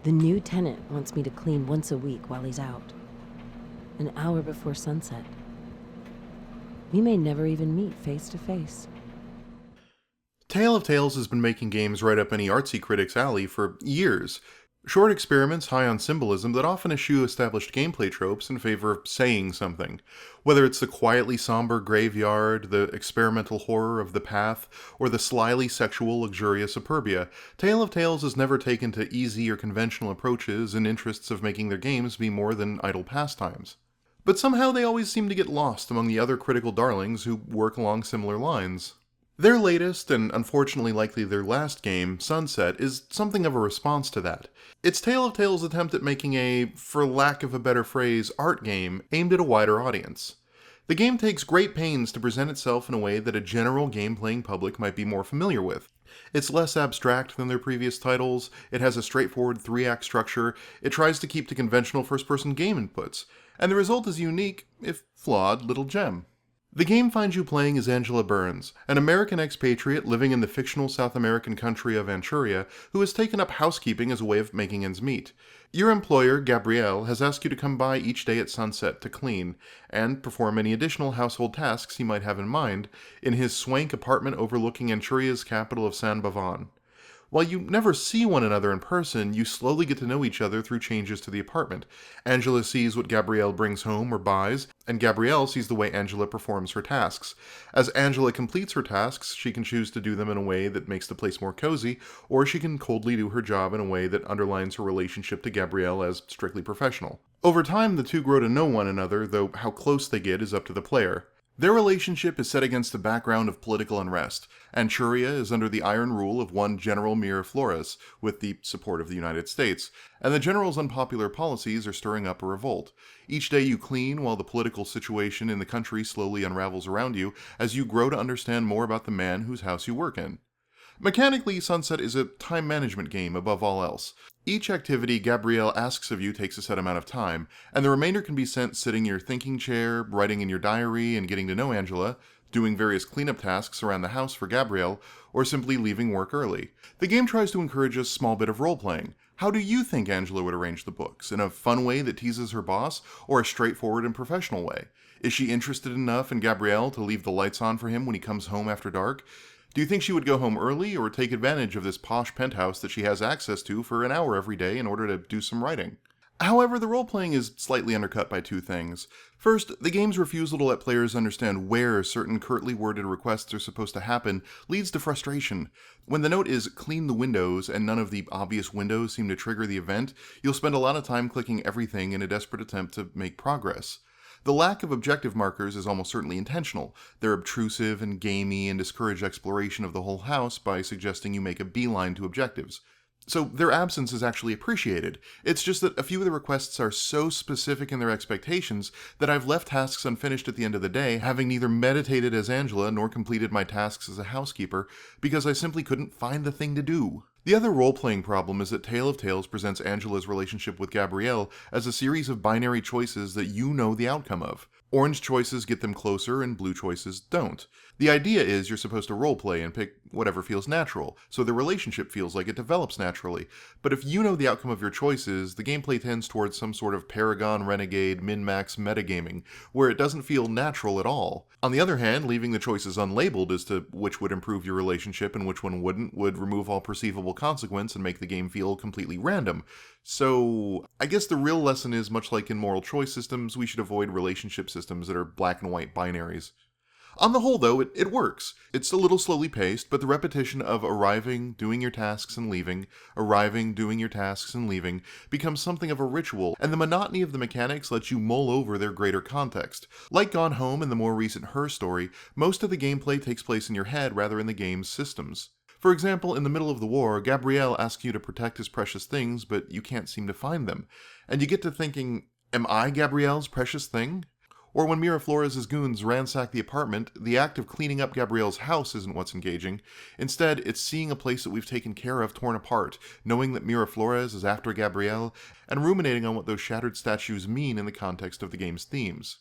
The new tenant wants me to clean once a week while he's out. An hour before sunset. We may never even meet face to face. Tale of Tales has been making games right up any artsy critic's alley for years. Short experiments high on symbolism that often eschew established gameplay tropes in favor of saying something. Whether it's the quietly somber graveyard, the experimental horror of the path, or the slyly sexual luxurious superbia, Tale of Tales has never taken to easy or conventional approaches in interests of making their games be more than idle pastimes. But somehow they always seem to get lost among the other critical darlings who work along similar lines. Their latest, and unfortunately likely their last game, Sunset, is something of a response to that. It's Tale of Tales' attempt at making a, for lack of a better phrase, art game aimed at a wider audience. The game takes great pains to present itself in a way that a general game-playing public might be more familiar with. It's less abstract than their previous titles, it has a straightforward 3-act structure, it tries to keep to conventional first-person game inputs, and the result is a unique, if flawed, little gem. The game finds you playing as Angela Burns, an American expatriate living in the fictional South American country of Manchuria, who has taken up housekeeping as a way of making ends meet. Your employer, Gabrielle, has asked you to come by each day at sunset to clean, and perform any additional household tasks he might have in mind, in his swank apartment overlooking Manchuria's capital of San Bavan. While you never see one another in person, you slowly get to know each other through changes to the apartment. Angela sees what Gabrielle brings home or buys, and Gabrielle sees the way Angela performs her tasks. As Angela completes her tasks, she can choose to do them in a way that makes the place more cozy, or she can coldly do her job in a way that underlines her relationship to Gabrielle as strictly professional. Over time, the two grow to know one another, though how close they get is up to the player. Their relationship is set against a background of political unrest. Anchuria is under the iron rule of one General Miraflores, with the support of the United States, and the general's unpopular policies are stirring up a revolt. Each day you clean while the political situation in the country slowly unravels around you as you grow to understand more about the man whose house you work in. Mechanically, Sunset is a time management game above all else. Each activity Gabrielle asks of you takes a set amount of time, and the remainder can be spent sitting in your thinking chair, writing in your diary, and getting to know Angela, doing various cleanup tasks around the house for Gabrielle, or simply leaving work early. The game tries to encourage a small bit of role-playing. How do you think Angela would arrange the books? In a fun way that teases her boss, or a straightforward and professional way? Is she interested enough in Gabrielle to leave the lights on for him when he comes home after dark? Do you think she would go home early or take advantage of this posh penthouse that she has access to for an hour every day in order to do some writing? However, the role-playing is slightly undercut by two things. First, the game's refusal to let players understand where certain curtly worded requests are supposed to happen leads to frustration. When the note is clean the windows and none of the obvious windows seem to trigger the event, you'll spend a lot of time clicking everything in a desperate attempt to make progress. The lack of objective markers is almost certainly intentional. They're obtrusive and gamey and discourage exploration of the whole house by suggesting you make a beeline to objectives. So their absence is actually appreciated. It's just that a few of the requests are so specific in their expectations that I've left tasks unfinished at the end of the day, having neither meditated as Angela nor completed my tasks as a housekeeper, because I simply couldn't find the thing to do. The other role-playing problem is that Tale of Tales presents Angela's relationship with Gabrielle as a series of binary choices that you know the outcome of. Orange choices get them closer and blue choices don't. The idea is you're supposed to roleplay and pick whatever feels natural, so the relationship feels like it develops naturally. But if you know the outcome of your choices, the gameplay tends towards some sort of Paragon Renegade min-max metagaming, where it doesn't feel natural at all. On the other hand, leaving the choices unlabeled as to which would improve your relationship and which one wouldn't would remove all perceivable consequence and make the game feel completely random. So, I guess the real lesson is, much like in moral choice systems, we should avoid relationship systems that are black and white binaries. On the whole, though, it works. It's a little slowly paced, but the repetition of arriving, doing your tasks and leaving, arriving, doing your tasks and leaving, becomes something of a ritual, and the monotony of the mechanics lets you mull over their greater context. Like Gone Home and the more recent Her story, most of the gameplay takes place in your head rather than the game's systems. For example, in the middle of the war, Gabrielle asks you to protect his precious things, but you can't seem to find them. And you get to thinking, am I Gabrielle's precious thing? Or when Miraflores' goons ransack the apartment, the act of cleaning up Gabrielle's house isn't what's engaging. Instead, it's seeing a place that we've taken care of torn apart, knowing that Miraflores is after Gabrielle, and ruminating on what those shattered statues mean in the context of the game's themes.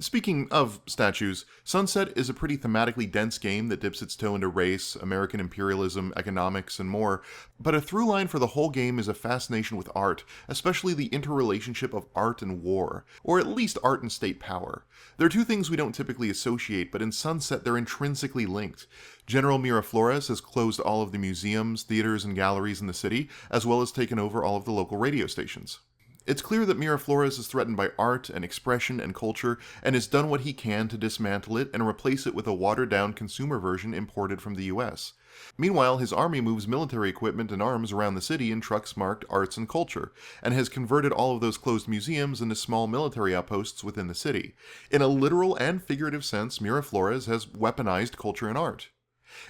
Speaking of statues, Sunset is a pretty thematically dense game that dips its toe into race, American imperialism, economics, and more, but a through line for the whole game is a fascination with art, especially the interrelationship of art and war, or at least art and state power. They're two things we don't typically associate, but in Sunset they're intrinsically linked. General Miraflores has closed all of the museums, theaters, and galleries in the city, as well as taken over all of the local radio stations. It's clear that Miraflores is threatened by art and expression and culture and has done what he can to dismantle it and replace it with a watered-down consumer version imported from the US. Meanwhile, his army moves military equipment and arms around the city in trucks marked arts and culture, and has converted all of those closed museums into small military outposts within the city. In a literal and figurative sense, Miraflores has weaponized culture and art.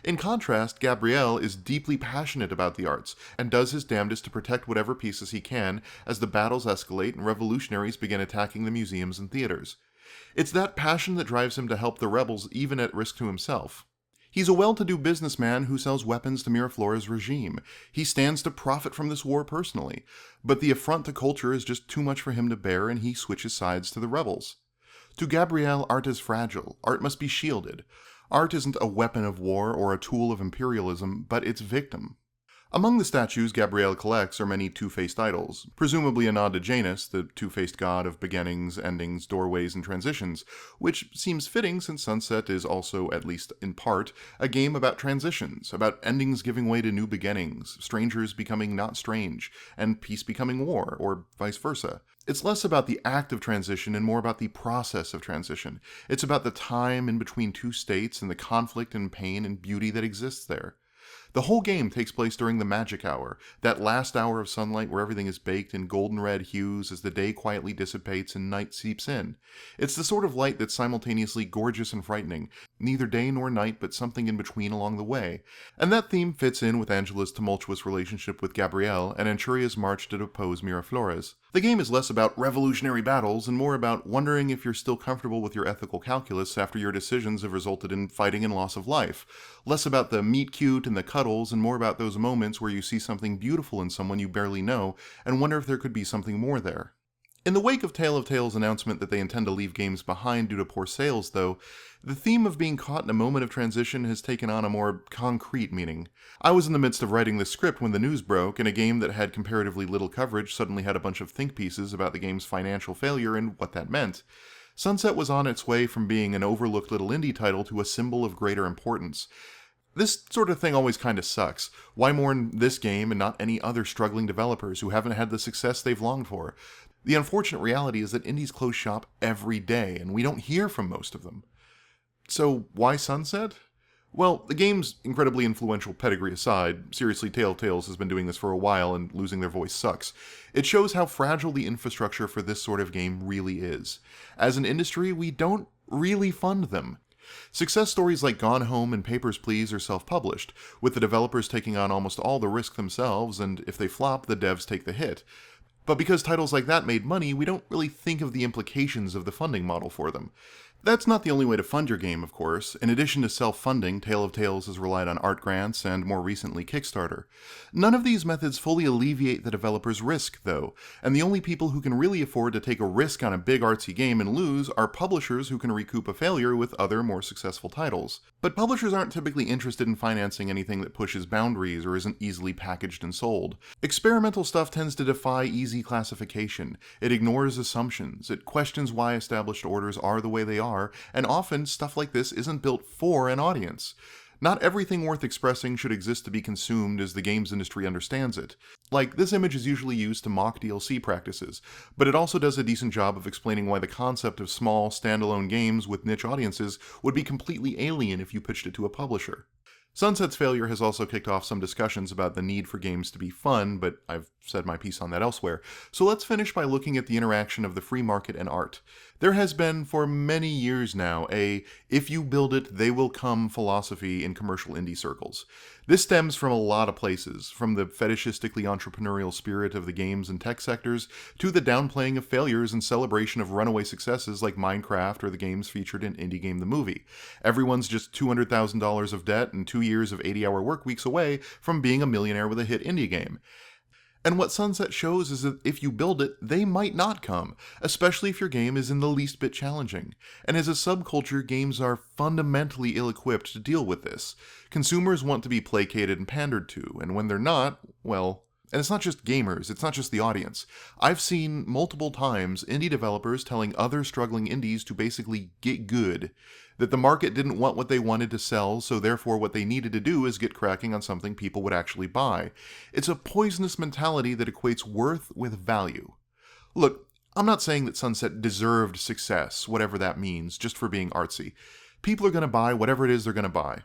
In contrast, Gabriel is deeply passionate about the arts, and does his damnedest to protect whatever pieces he can as the battles escalate and revolutionaries begin attacking the museums and theaters. It's that passion that drives him to help the rebels even at risk to himself. He's a well-to-do businessman who sells weapons to Miraflores' regime. He stands to profit from this war personally, but the affront to culture is just too much for him to bear and he switches sides to the rebels. To Gabriel, art is fragile. Art must be shielded. Art isn't a weapon of war or a tool of imperialism, but its victim. Among the statues Gabriel collects are many two-faced idols, presumably a nod to Janus, the two-faced god of beginnings, endings, doorways, and transitions, which seems fitting since Sunset is also, at least in part, a game about transitions, about endings giving way to new beginnings, strangers becoming not strange, and peace becoming war, or vice versa. It's less about the act of transition and more about the process of transition. It's about the time in between two states and the conflict and pain and beauty that exists there. The whole game takes place during the magic hour, that last hour of sunlight where everything is baked in golden red hues as the day quietly dissipates and night seeps in. It's the sort of light that's simultaneously gorgeous and frightening, neither day nor night but something in between along the way. And that theme fits in with Angela's tumultuous relationship with Gabriel and Anchuria's march to depose Miraflores. The game is less about revolutionary battles and more about wondering if you're still comfortable with your ethical calculus after your decisions have resulted in fighting and loss of life. Less about the meet cute and the cuddles and more about those moments where you see something beautiful in someone you barely know and wonder if there could be something more there. In the wake of Tale of Tales' announcement that they intend to leave games behind due to poor sales, though, the theme of being caught in a moment of transition has taken on a more concrete meaning. I was in the midst of writing the script when the news broke, and a game that had comparatively little coverage suddenly had a bunch of think pieces about the game's financial failure and what that meant. Sunset was on its way from being an overlooked little indie title to a symbol of greater importance. This sort of thing always kinda sucks. Why mourn this game and not any other struggling developers who haven't had the success they've longed for? The unfortunate reality is that indies close shop every day, and we don't hear from most of them. So, why Sunset? Well, the game's incredibly influential pedigree aside, seriously, Tale of Tales has been doing this for a while and losing their voice sucks. It shows how fragile the infrastructure for this sort of game really is. As an industry, we don't really fund them. Success stories like Gone Home and Papers, Please are self-published, with the developers taking on almost all the risk themselves, and if they flop, the devs take the hit. But because titles like that made money, we don't really think of the implications of the funding model for them. That's not the only way to fund your game, of course. In addition to self-funding, Tale of Tales has relied on art grants and, more recently, Kickstarter. None of these methods fully alleviate the developer's risk, though, and the only people who can really afford to take a risk on a big artsy game and lose are publishers who can recoup a failure with other, more successful titles. But publishers aren't typically interested in financing anything that pushes boundaries or isn't easily packaged and sold. Experimental stuff tends to defy easy classification. It ignores assumptions. It questions why established orders are the way they are, and often stuff like this isn't built for an audience. Not everything worth expressing should exist to be consumed as the games industry understands it. Like, this image is usually used to mock DLC practices, but it also does a decent job of explaining why the concept of small, standalone games with niche audiences would be completely alien if you pitched it to a publisher. Sunset's failure has also kicked off some discussions about the need for games to be fun, but I've said my piece on that elsewhere. So let's finish by looking at the interaction of the free market and art. There has been, for many years now, a "if you build it, they will come" philosophy in commercial indie circles. This stems from a lot of places, from the fetishistically entrepreneurial spirit of the games and tech sectors, to the downplaying of failures and celebration of runaway successes like Minecraft or the games featured in Indie Game the Movie. Everyone's just $200,000 of debt and 2 years of 80-hour work weeks away from being a millionaire with a hit indie game. And what Sunset shows is that if you build it, they might not come, especially if your game is in the least bit challenging. And as a subculture, games are fundamentally ill-equipped to deal with this. Consumers want to be placated and pandered to, and when they're not, well... And it's not just gamers, it's not just the audience. I've seen multiple times indie developers telling other struggling indies to basically get good. That the market didn't want what they wanted to sell, so therefore what they needed to do is get cracking on something people would actually buy. It's a poisonous mentality that equates worth with value. Look, I'm not saying that Sunset deserved success, whatever that means, just for being artsy. People are going to buy whatever it is they're going to buy.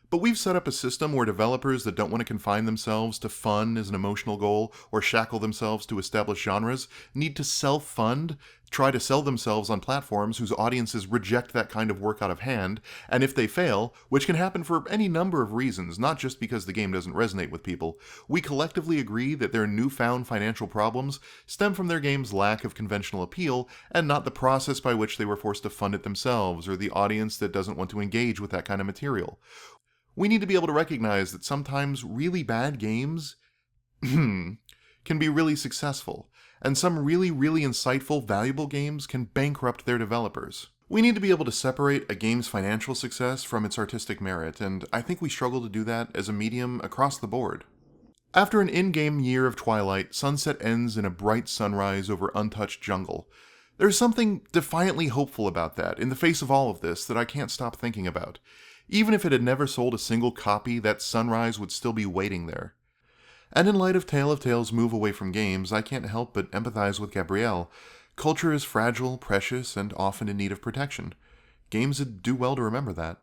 But we've set up a system where developers that don't want to confine themselves to fun as an emotional goal or shackle themselves to established genres need to self-fund, try to sell themselves on platforms whose audiences reject that kind of work out of hand, and if they fail, which can happen for any number of reasons, not just because the game doesn't resonate with people, we collectively agree that their newfound financial problems stem from their game's lack of conventional appeal and not the process by which they were forced to fund it themselves or the audience that doesn't want to engage with that kind of material. We need to be able to recognize that sometimes really bad games can be really successful, and some really insightful, valuable games can bankrupt their developers. We need to be able to separate a game's financial success from its artistic merit, and I think we struggle to do that as a medium across the board. After an in-game year of twilight, Sunset ends in a bright sunrise over untouched jungle. There's something defiantly hopeful about that, in the face of all of this, that I can't stop thinking about. Even if it had never sold a single copy, that sunrise would still be waiting there. And in light of Tale of Tales' move away from games, I can't help but empathize with Gabrielle. Culture is fragile, precious, and often in need of protection. Games would do well to remember that.